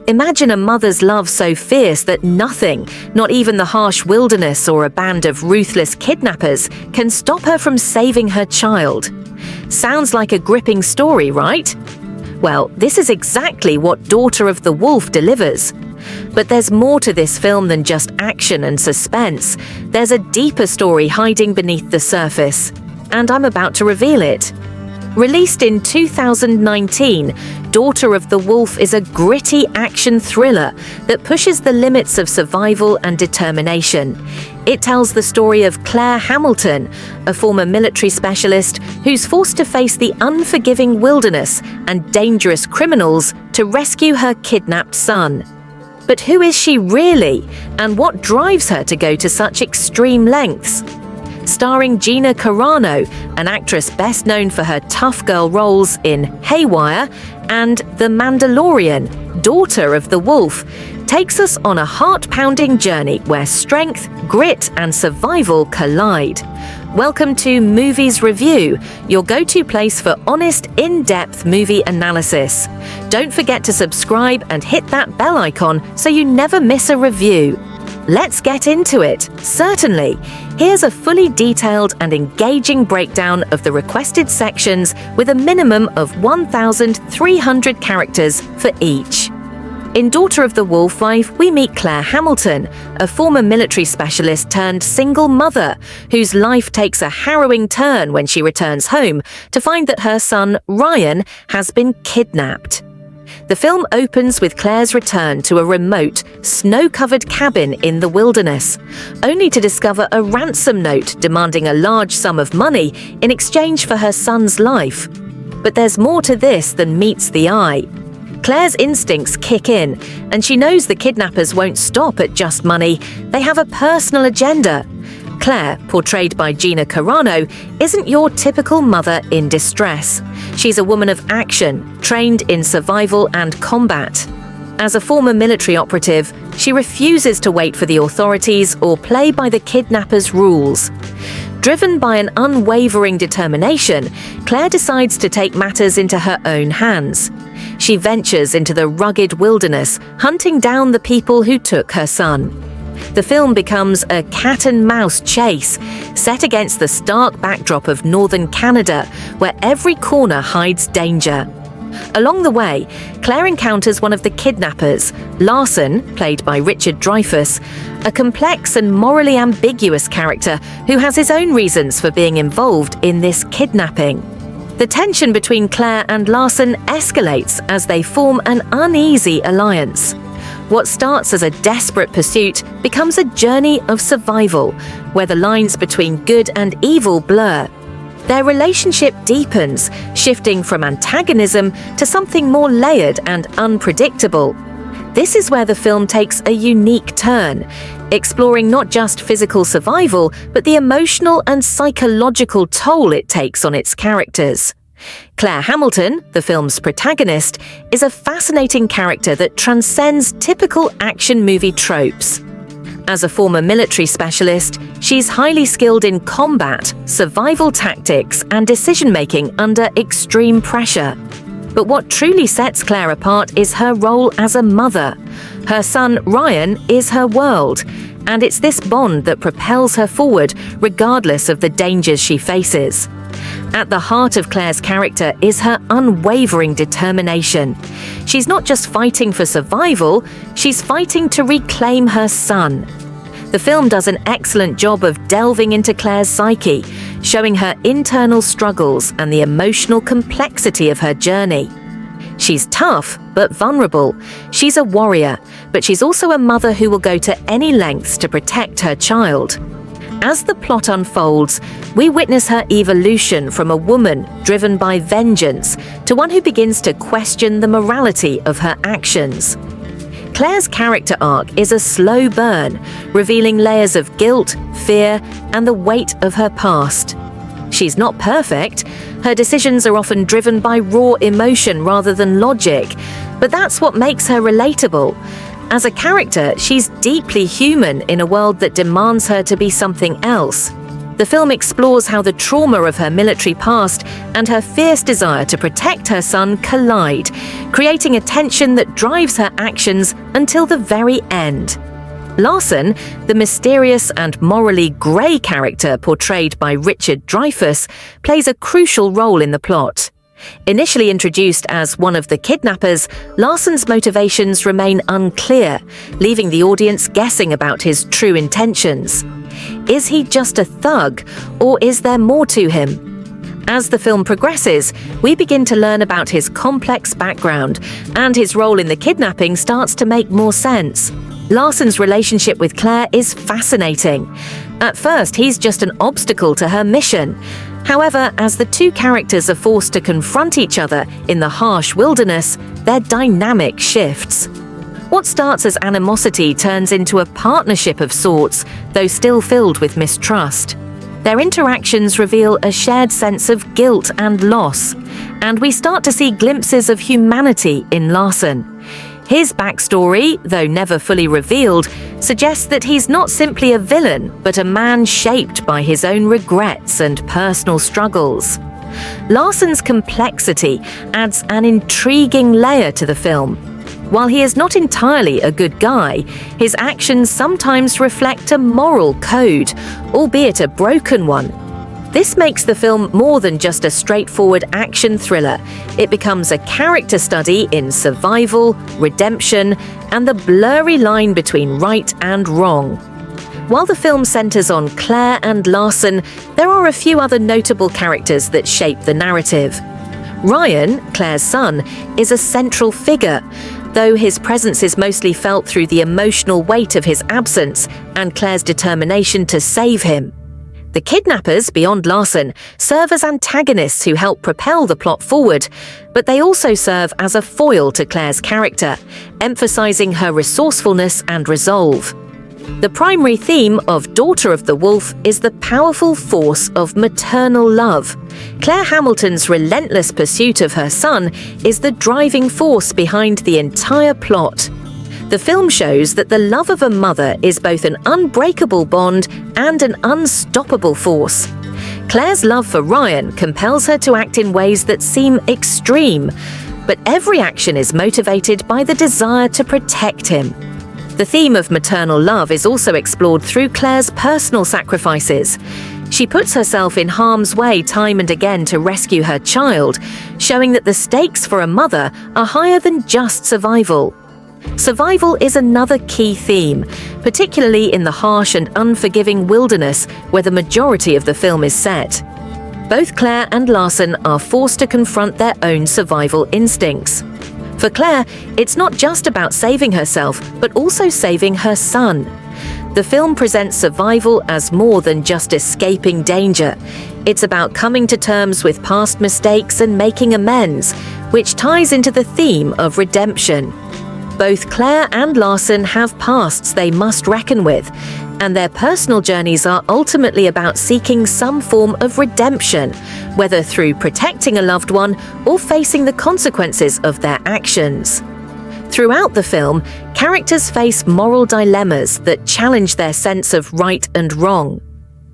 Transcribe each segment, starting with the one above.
Imagine a mother's love so fierce that nothing, not even the harsh wilderness or a band of ruthless kidnappers, can stop her from saving her child. Sounds like a gripping story, right? Well, this is exactly what Daughter of the Wolf delivers. But there's more to this film than just action and suspense. There's a deeper story hiding beneath the surface, and I'm about to reveal it. Released in 2019, Daughter of the Wolf is a gritty action thriller that pushes the limits of survival and determination. It tells the story of Clair Hamilton, a former military specialist who's forced to face the unforgiving wilderness and dangerous criminals to rescue her kidnapped son. But who is she really, and what drives her to go to such extreme lengths? Starring Gina Carano, an actress best known for her tough girl roles in Haywire and The Mandalorian, Daughter of the Wolf, takes us on a heart-pounding journey where strength, grit, and survival collide. Welcome to Movies Review, your go-to place for honest, in-depth movie analysis. Don't forget to subscribe and hit that bell icon so you never miss a review. Let's get into it. Certainly. Here's a fully detailed and engaging breakdown of the requested sections with a minimum of 1,300 characters for each. In Daughter of the Wolf, we meet Clair Hamilton, a former military specialist turned single mother whose life takes a harrowing turn when she returns home to find that her son, Ryan, has been kidnapped. The film opens with Claire's return to a remote, snow-covered cabin in the wilderness, only to discover a ransom note demanding a large sum of money in exchange for her son's life. But there's more to this than meets the eye. Claire's instincts kick in, and she knows the kidnappers won't stop at just money. They have a personal agenda. Claire, portrayed by Gina Carano, isn't your typical mother in distress. She's a woman of action, trained in survival and combat. As a former military operative, she refuses to wait for the authorities or play by the kidnappers' rules. Driven by an unwavering determination, Claire decides to take matters into her own hands. She ventures into the rugged wilderness, hunting down the people who took her son. The film becomes a cat-and-mouse chase, set against the stark backdrop of northern Canada, where every corner hides danger. Along the way, Claire encounters one of the kidnappers, Larson, played by Richard Dreyfuss, a complex and morally ambiguous character who has his own reasons for being involved in this kidnapping. The tension between Claire and Larson escalates as they form an uneasy alliance. What starts as a desperate pursuit becomes a journey of survival, where the lines between good and evil blur. Their relationship deepens, shifting from antagonism to something more layered and unpredictable. This is where the film takes a unique turn, exploring not just physical survival, but the emotional and psychological toll it takes on its characters. Clair Hamilton, the film's protagonist, is a fascinating character that transcends typical action movie tropes. As a former military specialist, she's highly skilled in combat, survival tactics, and decision-making under extreme pressure. But what truly sets Claire apart is her role as a mother. Her son, Ryan, is her world, and it's this bond that propels her forward regardless of the dangers she faces. At the heart of Claire's character is her unwavering determination. She's not just fighting for survival, she's fighting to reclaim her son. The film does an excellent job of delving into Claire's psyche, showing her internal struggles and the emotional complexity of her journey. She's tough, but vulnerable. She's a warrior, but she's also a mother who will go to any lengths to protect her child. As the plot unfolds, we witness her evolution from a woman driven by vengeance to one who begins to question the morality of her actions. Claire's character arc is a slow burn, revealing layers of guilt, fear, and the weight of her past. She's not perfect. Her decisions are often driven by raw emotion rather than logic, but that's what makes her relatable. As a character, she's deeply human in a world that demands her to be something else. The film explores how the trauma of her military past and her fierce desire to protect her son collide, creating a tension that drives her actions until the very end. Larson, the mysterious and morally grey character portrayed by Richard Dreyfuss, plays a crucial role in the plot. Initially introduced as one of the kidnappers, Larson's motivations remain unclear, leaving the audience guessing about his true intentions. Is he just a thug, or is there more to him? As the film progresses, we begin to learn about his complex background, and his role in the kidnapping starts to make more sense. Larson's relationship with Claire is fascinating. At first, he's just an obstacle to her mission. However, as the two characters are forced to confront each other in the harsh wilderness, their dynamic shifts. What starts as animosity turns into a partnership of sorts, though still filled with mistrust. Their interactions reveal a shared sense of guilt and loss, and we start to see glimpses of humanity in Larson. His backstory, though never fully revealed, suggests that he's not simply a villain, but a man shaped by his own regrets and personal struggles. Larson's complexity adds an intriguing layer to the film. While he is not entirely a good guy, his actions sometimes reflect a moral code, albeit a broken one. This makes the film more than just a straightforward action thriller. It becomes a character study in survival, redemption, and the blurry line between right and wrong. While the film centers on Claire and Larson, there are a few other notable characters that shape the narrative. Ryan, Claire's son, is a central figure, though his presence is mostly felt through the emotional weight of his absence and Claire's determination to save him. The kidnappers, beyond Larson, serve as antagonists who help propel the plot forward, but they also serve as a foil to Claire's character, emphasizing her resourcefulness and resolve. The primary theme of Daughter of the Wolf is the powerful force of maternal love. Clair Hamilton's relentless pursuit of her son is the driving force behind the entire plot. The film shows that the love of a mother is both an unbreakable bond and an unstoppable force. Claire's love for Ryan compels her to act in ways that seem extreme, but every action is motivated by the desire to protect him. The theme of maternal love is also explored through Claire's personal sacrifices. She puts herself in harm's way time and again to rescue her child, showing that the stakes for a mother are higher than just survival. Survival is another key theme, particularly in the harsh and unforgiving wilderness where the majority of the film is set. Both Claire and Larson are forced to confront their own survival instincts. For Claire, it's not just about saving herself, but also saving her son. The film presents survival as more than just escaping danger. It's about coming to terms with past mistakes and making amends, which ties into the theme of redemption. Both Claire and Larson have pasts they must reckon with, and their personal journeys are ultimately about seeking some form of redemption, whether through protecting a loved one or facing the consequences of their actions. Throughout the film, characters face moral dilemmas that challenge their sense of right and wrong.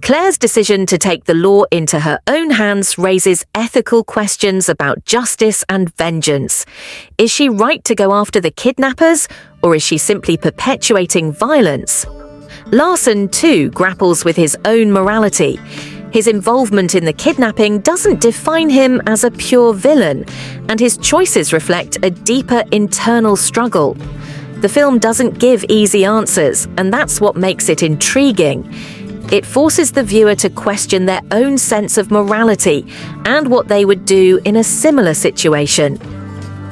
Claire's decision to take the law into her own hands raises ethical questions about justice and vengeance. Is she right to go after the kidnappers, or is she simply perpetuating violence? Larson, too, grapples with his own morality. His involvement in the kidnapping doesn't define him as a pure villain, and his choices reflect a deeper internal struggle. The film doesn't give easy answers, and that's what makes it intriguing. It forces the viewer to question their own sense of morality and what they would do in a similar situation.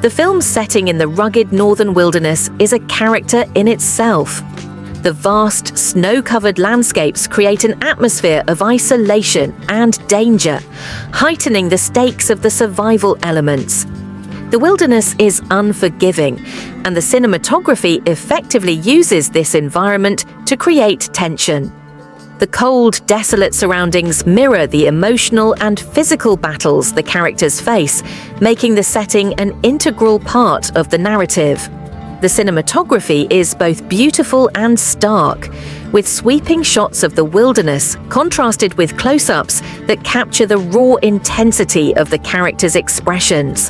The film's setting in the rugged northern wilderness is a character in itself. The vast, snow-covered landscapes create an atmosphere of isolation and danger, heightening the stakes of the survival elements. The wilderness is unforgiving, and the cinematography effectively uses this environment to create tension. The cold, desolate surroundings mirror the emotional and physical battles the characters face, making the setting an integral part of the narrative. The cinematography is both beautiful and stark, with sweeping shots of the wilderness contrasted with close-ups that capture the raw intensity of the characters' expressions.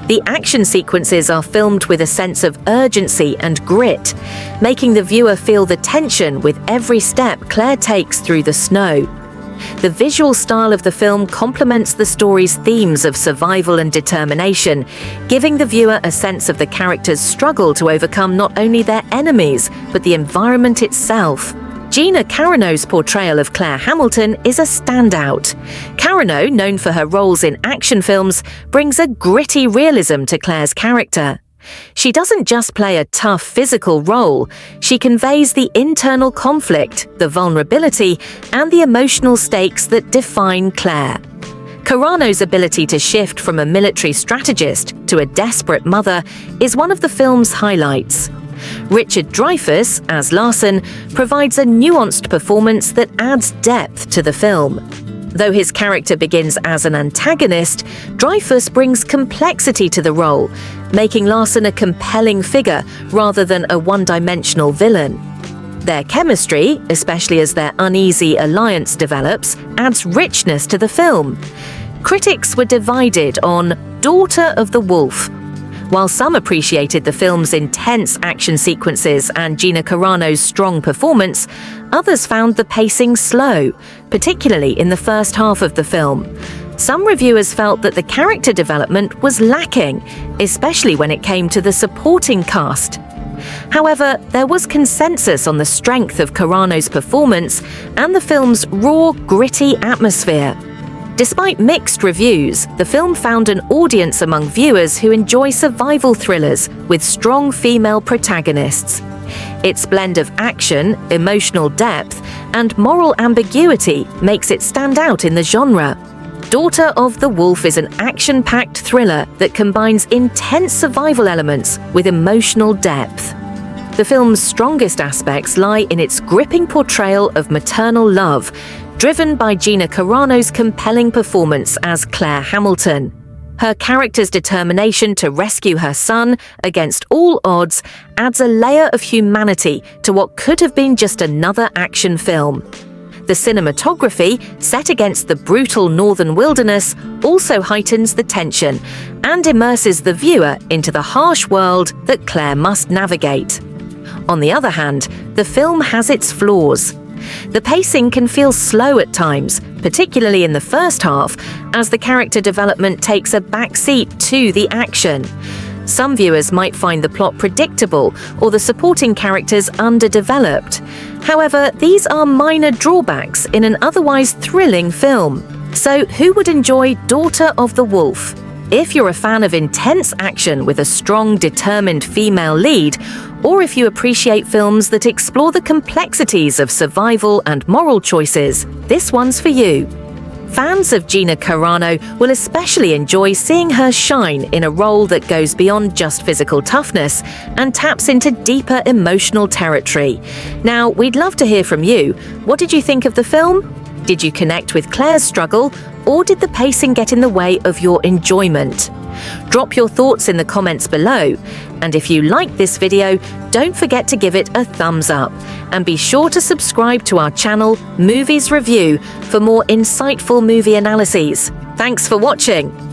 The action sequences are filmed with a sense of urgency and grit, making the viewer feel the tension with every step Claire takes through the snow. The visual style of the film complements the story's themes of survival and determination, giving the viewer a sense of the characters' struggle to overcome not only their enemies, but the environment itself. Gina Carano's portrayal of Clair Hamilton is a standout. Carano, known for her roles in action films, brings a gritty realism to Claire's character. She doesn't just play a tough physical role, she conveys the internal conflict, the vulnerability, and the emotional stakes that define Claire. Carano's ability to shift from a military strategist to a desperate mother is one of the film's highlights. Richard Dreyfuss, as Larson, provides a nuanced performance that adds depth to the film. Though his character begins as an antagonist, Dreyfuss brings complexity to the role, making Larson a compelling figure rather than a one-dimensional villain. Their chemistry, especially as their uneasy alliance develops, adds richness to the film. Critics were divided on Daughter of the Wolf. While some appreciated the film's intense action sequences and Gina Carano's strong performance, others found the pacing slow, particularly in the first half of the film. Some reviewers felt that the character development was lacking, especially when it came to the supporting cast. However, there was consensus on the strength of Carano's performance and the film's raw, gritty atmosphere. Despite mixed reviews, the film found an audience among viewers who enjoy survival thrillers with strong female protagonists. Its blend of action, emotional depth, and moral ambiguity makes it stand out in the genre. Daughter of the Wolf is an action-packed thriller that combines intense survival elements with emotional depth. The film's strongest aspects lie in its gripping portrayal of maternal love, driven by Gina Carano's compelling performance as Clair Hamilton. Her character's determination to rescue her son against all odds adds a layer of humanity to what could have been just another action film. The cinematography, set against the brutal northern wilderness, also heightens the tension and immerses the viewer into the harsh world that Claire must navigate. On the other hand, the film has its flaws. The pacing can feel slow at times, particularly in the first half, as the character development takes a backseat to the action. Some viewers might find the plot predictable or the supporting characters underdeveloped. However, these are minor drawbacks in an otherwise thrilling film. So, who would enjoy Daughter of the Wolf? If you're a fan of intense action with a strong, determined female lead, or if you appreciate films that explore the complexities of survival and moral choices, this one's for you. Fans of Gina Carano will especially enjoy seeing her shine in a role that goes beyond just physical toughness and taps into deeper emotional territory. Now, we'd love to hear from you. What did you think of the film? Did you connect with Claire's struggle, or did the pacing get in the way of your enjoyment? Drop your thoughts in the comments below, and if you liked this video, don't forget to give it a thumbs up, and be sure to subscribe to our channel, Movies Review, for more insightful movie analyses. Thanks for watching!